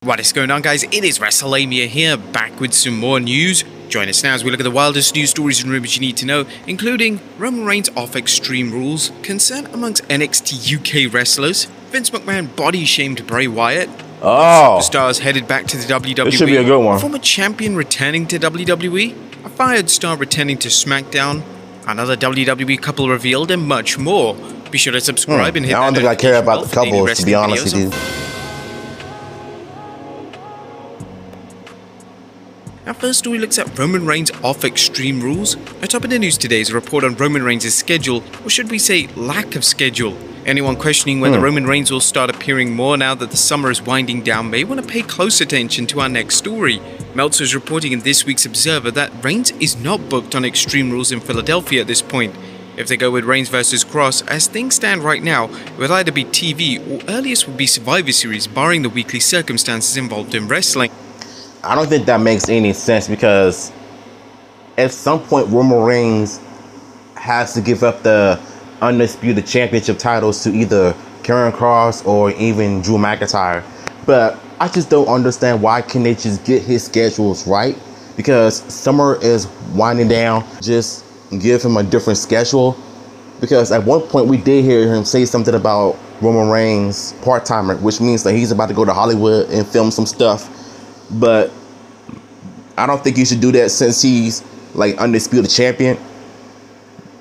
What is going on, guys? It is WrestleMania here, back with some more news. Join us now as we look at the wildest news stories and rumors you need to know, including Roman Reigns off Extreme Rules, concern amongst NXT UK wrestlers, Vince McMahon body-shamed Bray Wyatt, superstars headed back to the WWE, this should be a good one. Former champion returning to WWE, a fired star returning to SmackDown, another WWE couple revealed, and much more. Be sure to subscribe and hit that I don't think I care about the notification bell couples, to be honest with you. Our first story looks at Roman Reigns off Extreme Rules. Our top of the news today is a report on Roman Reigns' schedule, or should we say lack of schedule. Anyone questioning whether Roman Reigns will start appearing more now that the summer is winding down may want to pay close attention to our next story. Meltzer is reporting in this week's Observer that Reigns is not booked on Extreme Rules in Philadelphia at this point. If they go with Reigns vs Cross, as things stand right now, it would either be TV or earliest would be Survivor Series, barring the weekly circumstances involved in wrestling. I don't think that makes any sense because at some point Roman Reigns has to give up the Undisputed Championship titles to either Karrion Kross or even Drew McIntyre. But I just don't understand why can't they just get his schedules right? Because summer is winding down. Just give him a different schedule. Because at one point we did hear him say something about Roman Reigns part-timer, which means that he's about to go to Hollywood and film some stuff. But I don't think he should do that since he's like Undisputed Champion.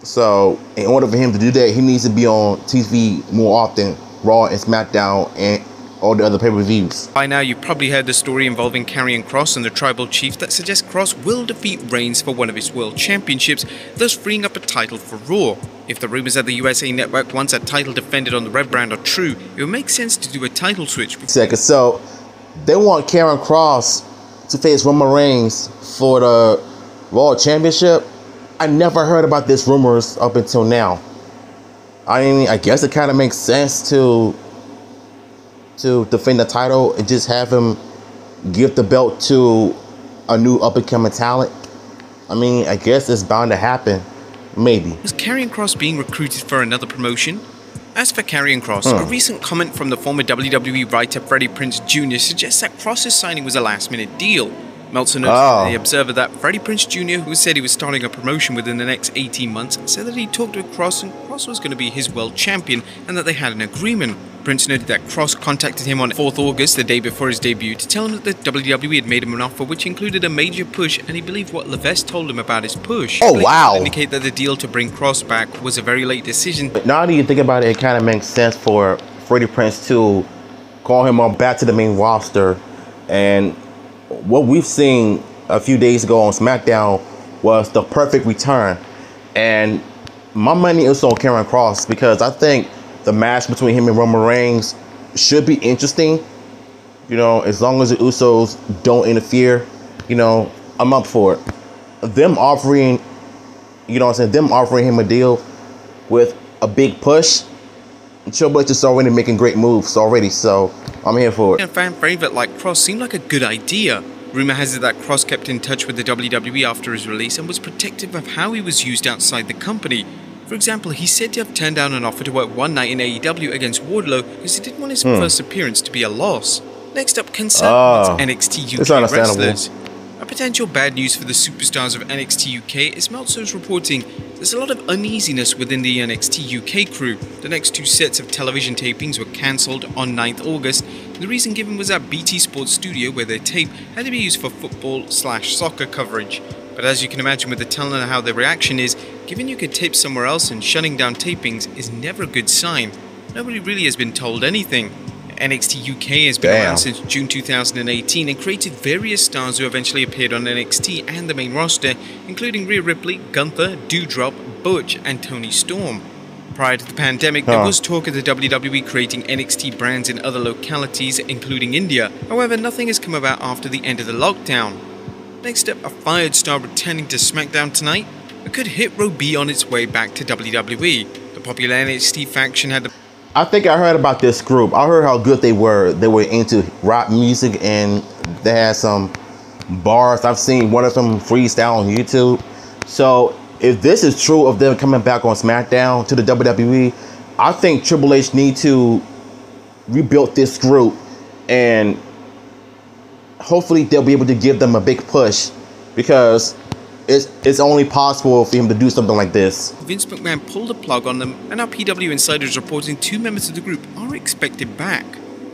So in order for him to do that, he needs to be on TV more often, Raw and SmackDown and all the other pay-per-views. By now you've probably heard the story involving Karrion Kross and the Tribal Chief that suggests Kross will defeat Reigns for one of his World Championships, thus freeing up a title for Raw. If the rumors that the USA Network wants a title defended on the Red brand are true, it would make sense to do a title switch. So they want Karrion Kross to face Roman Reigns for the Raw Championship. I never heard about this rumors up until now. I mean, I guess it kind of makes sense to defend the title and just have him give the belt to a new up-and-coming talent. I mean, I guess it's bound to happen. Maybe. Was Karrion Kross being recruited for another promotion? As for Karrion Kross, a recent comment from the former WWE writer Freddie Prince Jr. suggests that Kross's signing was a last-minute deal. Meltzer notes in the Observer that Freddie Prince Jr., who said he was starting a promotion within the next 18 months, said that he talked with Kross and Kross was going to be his world champion and that they had an agreement. Prince noted that Kross contacted him on 4th August, the day before his debut, to tell him that the WWE had made him an offer which included a major push, and he believed what Levesque told him about his push. Oh, wow. Indicate that the deal to bring Kross back was a very late decision. But now that you think about it, it kind of makes sense for Freddie Prince to call him on back to the main roster. And what we've seen a few days ago on SmackDown was the perfect return. And my money is on Karrion Kross because I think the match between him and Roman Reigns should be interesting. You know, as long as the Usos don't interfere, you know, I'm up for it. Them offering, you know what I'm saying, them offering him a deal with a big push, Triple H is already making great moves already, so I'm here for it. A fan favorite like Kross seemed like a good idea. Rumor has it that Kross kept in touch with the WWE after his release and was protective of how he was used outside the company. For example, he's said to have turned down an offer to work one night in AEW against Wardlow because he didn't want his first appearance to be a loss. Next up, concern NXT UK wrestlers. A potential bad news for the superstars of NXT UK is Meltzer's reporting there's a lot of uneasiness within the NXT UK crew. The next two sets of television tapings were cancelled on 9th August. The reason given was that BT Sports Studio, where their tape had to be used for football/soccer coverage. But as you can imagine with the talent and how the reaction is, given you could tape somewhere else and shutting down tapings is never a good sign. Nobody really has been told anything. NXT UK has been around since June 2018 and created various stars who eventually appeared on NXT and the main roster, including Rhea Ripley, Gunther, Doudrop, Butch, and Toni Storm. Prior to the pandemic, there was talk of the WWE creating NXT brands in other localities, including India. However, nothing has come about after the end of the lockdown. Next up, a fired star returning to SmackDown tonight. It could Hit Row be on its way back to WWE. The popular NXT faction had the... I think I heard about this group. I heard how good they were. They were into rock music and they had some bars. I've seen one of them freestyle on YouTube. So if this is true of them coming back on SmackDown to the WWE, I think Triple H need to rebuild this group and hopefully they'll be able to give them a big push, because it's only possible for him to do something like this. Vince McMahon pulled the plug on them, and now PW Insider is reporting 2 members of the group are expected back.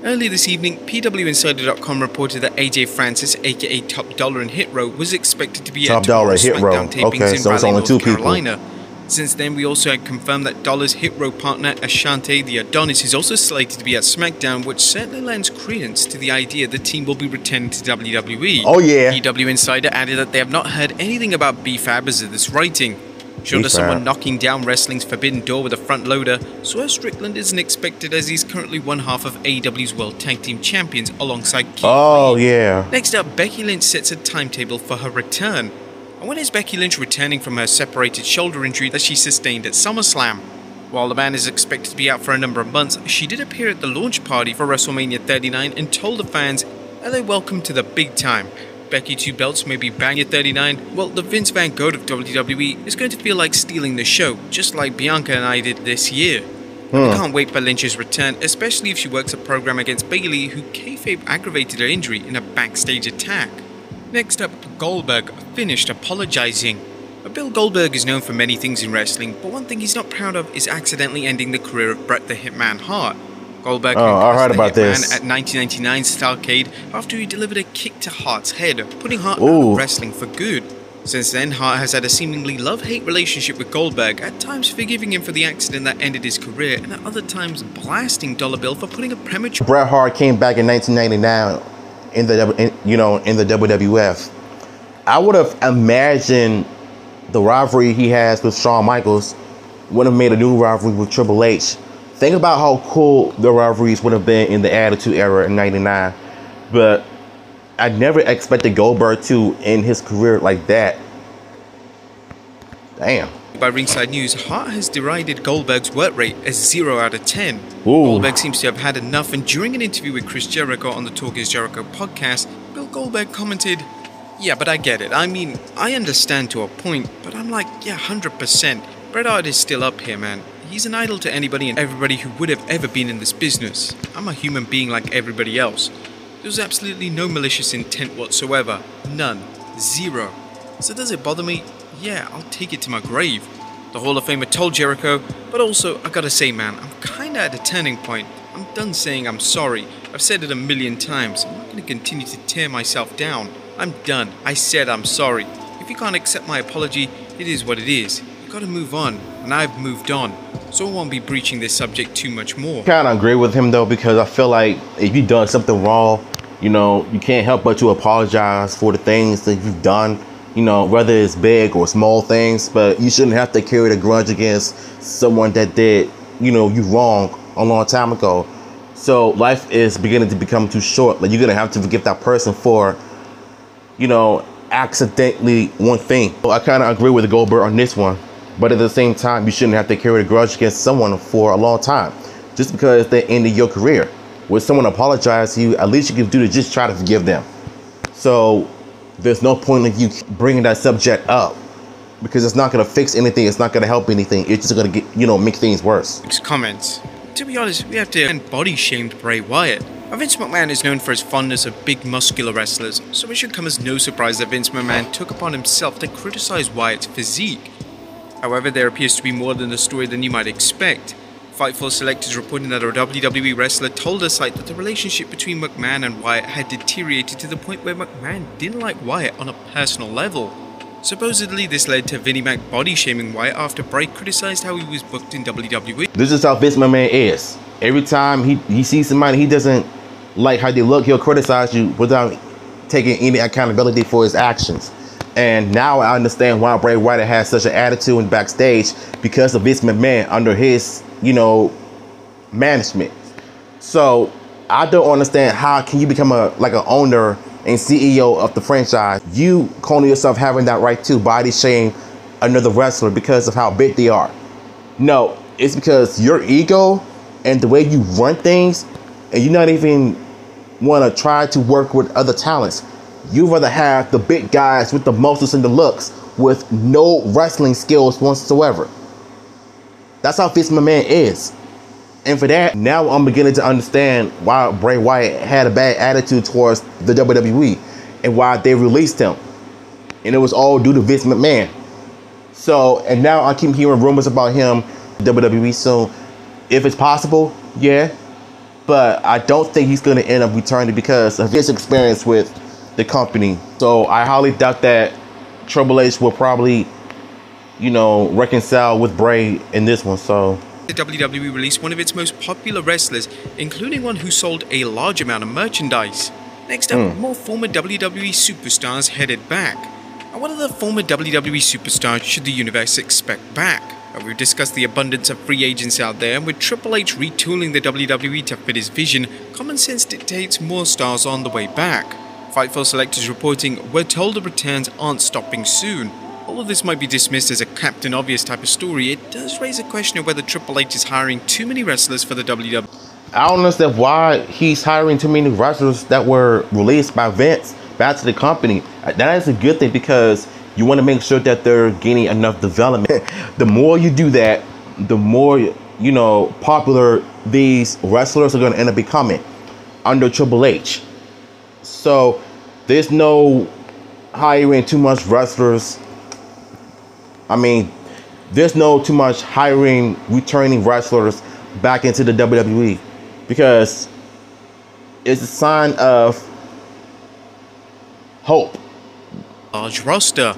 Earlier this evening, PWInsider.com reported that AJ Francis, aka Top Dollar and Hit Row, was expected to be at tomorrow's SmackDown tapings in Raleigh, North Carolina. Since then, we also had confirmed that Dollar's Hit Row partner Ashante the Adonis is also slated to be at SmackDown, which certainly lends credence to the idea the team will be returning to WWE. Oh yeah. PW Insider added that they have not heard anything about B-Fab as of this writing. Short of someone knocking down wrestling's forbidden door with a front loader, Swerve Strickland isn't expected, as he's currently one half of AEW's World Tag Team Champions alongside Keith Lee. Yeah. Next up, Becky Lynch sets a timetable for her return. And when is Becky Lynch returning from her separated shoulder injury that she sustained at SummerSlam? While the band is expected to be out for a number of months, she did appear at the launch party for WrestleMania 39 and told the fans that they're welcome to the big time. Becky 2 belts may be bang at 39, well, the Vince Van Gogh of WWE is going to feel like stealing the show, just like Bianca and I did this year. I can't wait for Lynch's return, especially if she works a program against Bayley, who kayfabe aggravated her injury in a backstage attack. Next up, Goldberg finished apologizing. Bill Goldberg is known for many things in wrestling, but one thing he's not proud of is accidentally ending the career of Bret the Hitman Hart. Goldberg I heard about this at 1999 Starrcade after he delivered a kick to Hart's head, putting Hart out of wrestling for good. Since then, Hart has had a seemingly love-hate relationship with Goldberg, at times forgiving him for the accident that ended his career, and at other times blasting Dollar Bill for putting a premature... Bret Hart came back in 1999 in the WWF. I would have imagined the rivalry he has with Shawn Michaels would have made a new rivalry with Triple H. Think about how cool the rivalries would have been in the Attitude Era in '99, but I never expected Goldberg to end his career like that. Damn. By Ringside News, Hart has derided Goldberg's work rate as 0 out of 10. Goldberg seems to have had enough, and during an interview with Chris Jericho on the Talk is Jericho podcast, Bill Goldberg commented, "Yeah, but I get it. I mean, I understand to a point, but I'm like, yeah, 100%. Bret Hart is still up here, man. He's an idol to anybody and everybody who would have ever been in this business. I'm a human being like everybody else. There's absolutely no malicious intent whatsoever. None. Zero. So does it bother me? Yeah, I'll take it to my grave." The Hall of Famer told Jericho, but also, I gotta say, man, I'm kinda at a turning point. I'm done saying I'm sorry. I've said it a million times. I'm not gonna continue to tear myself down. I'm done. I said I'm sorry. If you can't accept my apology, it is what it is. You gotta move on, and I've moved on. So I won't be breaching this subject too much more. Kinda agree with him though, because I feel like if you've done something wrong, you know, you can't help but to apologize for the things that you've done. You know, whether it's big or small things, but you shouldn't have to carry a grudge against someone that did, you know, you wrong a long time ago. So life is beginning to become too short. Like, you're gonna have to forgive that person for, you know, accidentally one thing. So I kind of agree with Goldberg on this one, but at the same time, you shouldn't have to carry a grudge against someone for a long time just because they ended your career. When someone apologizes to you, at least you can do to just try to forgive them. So there's no point in you bringing that subject up, because it's not going to fix anything. It's not going to help anything. It's just going to get, you know, make things worse. Comments. To be honest, we have to body shamed Bray Wyatt. Vince McMahon is known for his fondness of big muscular wrestlers, so it should come as no surprise that Vince McMahon took upon himself to criticize Wyatt's physique. However, there appears to be more than the story than you might expect. Fightful Select is reporting that a WWE wrestler told the site that the relationship between McMahon and Wyatt had deteriorated to the point where McMahon didn't like Wyatt on a personal level. Supposedly, this led to Vinnie Mac body shaming Wyatt after Bray criticized how he was booked in WWE. This is how Vince McMahon is. Every time he sees somebody he doesn't like how they look, he'll criticize you without taking any accountability for his actions. And now I understand why Bray Wyatt has such an attitude in backstage, because of Vince McMahon under his, you know, management. So I don't understand, how can you become an owner and CEO of the franchise? You calling yourself having that right to body shame another wrestler because of how big they are. No, it's because your ego and the way you run things, and you're not even want to try to work with other talents. You'd rather have the big guys with the muscles and the looks with no wrestling skills whatsoever. That's how Vince McMahon is. And for that, now I'm beginning to understand why Bray Wyatt had a bad attitude towards the WWE and why they released him. And it was all due to Vince McMahon. So, and now I keep hearing rumors about him, WWE soon. If it's possible, yeah. But I don't think he's going to end up returning because of his experience with the company. So I highly doubt that Triple H will probably, you know, reconcile with Bray in this one. So the WWE released one of its most popular wrestlers, including one who sold a large amount of merchandise. Next up, more former WWE superstars headed back. And what other former WWE superstars should the universe expect back? We've discussed the abundance of free agents out there, and with Triple H retooling the WWE to fit his vision, common sense dictates more stars on the way back. Fightful Select is reporting, we're told the returns aren't stopping soon. Although this might be dismissed as a Captain Obvious type of story, it does raise a question of whether Triple H is hiring too many wrestlers for the WWE. I don't understand why he's hiring too many wrestlers that were released by Vince back to the company. That is a good thing because you want to make sure that they're getting enough development. The more you do that, the more, you know, popular these wrestlers are going to end up becoming under Triple H. So there's no hiring too much wrestlers. I mean, there's no too much hiring returning wrestlers back into the WWE because it's a sign of hope. Large roster.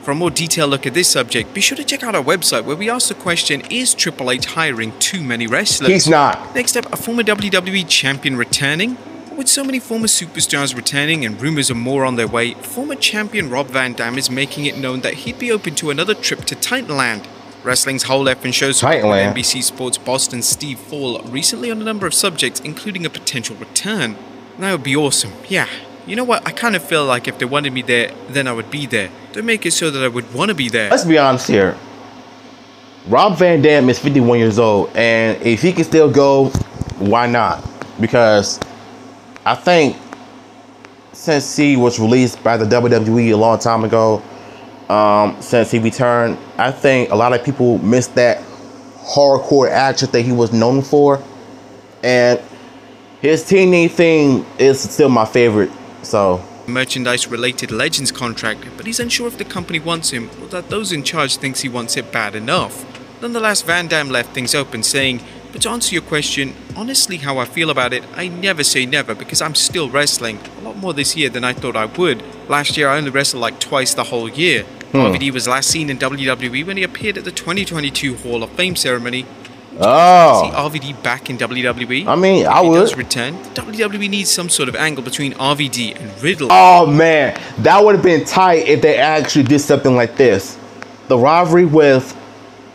For a more detailed look at this subject, be sure to check out our website where we ask the question, is Triple H hiring too many wrestlers? He's not. Next up, a former WWE champion returning? With so many former superstars returning and rumors of more on their way, former champion Rob Van Dam is making it known that he'd be open to another trip to Titanland. Wrestling's whole effing show Titanland. NBC Sports Boston Steve Fall recently on a number of subjects, including a potential return. That would be awesome, yeah. You know what, I kind of feel like if they wanted me there, then I would be there. Don't make it so that I would want to be there. Let's be honest here. Rob Van Dam is 51 years old, and if he can still go, why not? Because I think since he was released by the WWE a long time ago, since he returned, I think a lot of people missed that hardcore action that he was known for. And his TNA thing is still my favorite. So merchandise related Legends contract, but he's unsure if the company wants him or that those in charge thinks he wants it bad enough. Nonetheless, Van Dam left things open, saying, but to answer your question, honestly how I feel about it, I never say never because I'm still wrestling. A lot more this year than I thought I would. Last year I only wrestled like twice the whole year. RVD was last seen in WWE when he appeared at the 2022 Hall of Fame ceremony. oh, See RVD back in WWE? I mean, if I he would. does return, WWE needs some sort of angle between RVD and Riddle. Oh man, that would have been tight if they actually did something like this. The rivalry with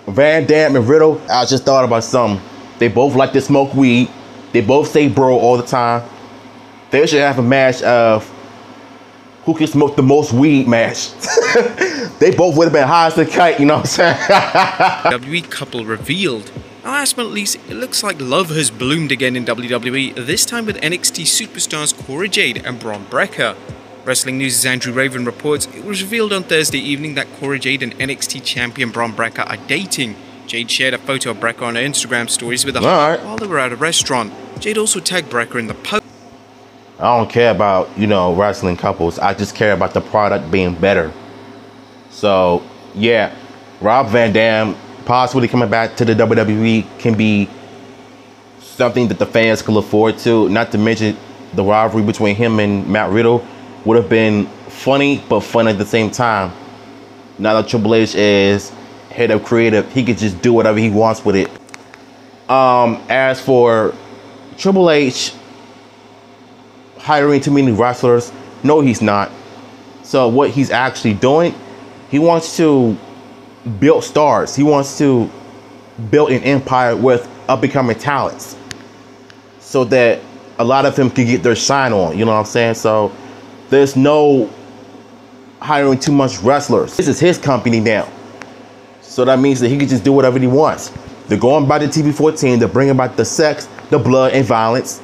Van Dam and Riddle, I just thought about something. They both like to smoke weed. They both say bro all the time. They should have a match of who can smoke the most weed match. They both would have been high as a kite, you know what I'm saying? WWE couple revealed. Last but not least, it looks like love has bloomed again in WWE, this time with NXT superstars Cora Jade and Braun Breaker. Wrestling News' Andrew Raven reports it was revealed on Thursday evening that Cora Jade and NXT champion Braun Breaker are dating. Jade shared a photo of Breaker on her Instagram stories with her while they were at a restaurant. Jade also tagged Breaker in the post. I don't care about, you know, wrestling couples. I just care about the product being better. So, yeah, Rob Van Dam possibly coming back to the WWE can be something that the fans can look forward to. Not to mention the rivalry between him and Matt Riddle would have been funny, but fun at the same time. Now that Triple H is head of creative, he could just do whatever he wants with it. As for Triple H hiring too many wrestlers, no, he's not. So what he's actually doing, he wants to build stars. He wants to build an empire with up-and-coming talents so that a lot of them can get their shine on, you know what I'm saying? So there's no hiring too much wrestlers. This is his company now. So that means that he can just do whatever he wants. They're going by the TV-14, they're bringing about the sex, the blood, and violence.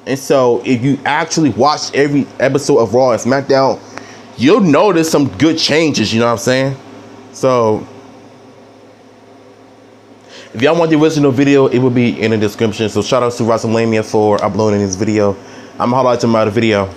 And so if you actually watch every episode of Raw and SmackDown, you'll notice some good changes, you know what I'm saying? So, If y'all want the original video, it will be in the description. So shout out to WrestleMania for uploading this video. I'm gonna highlight some other video.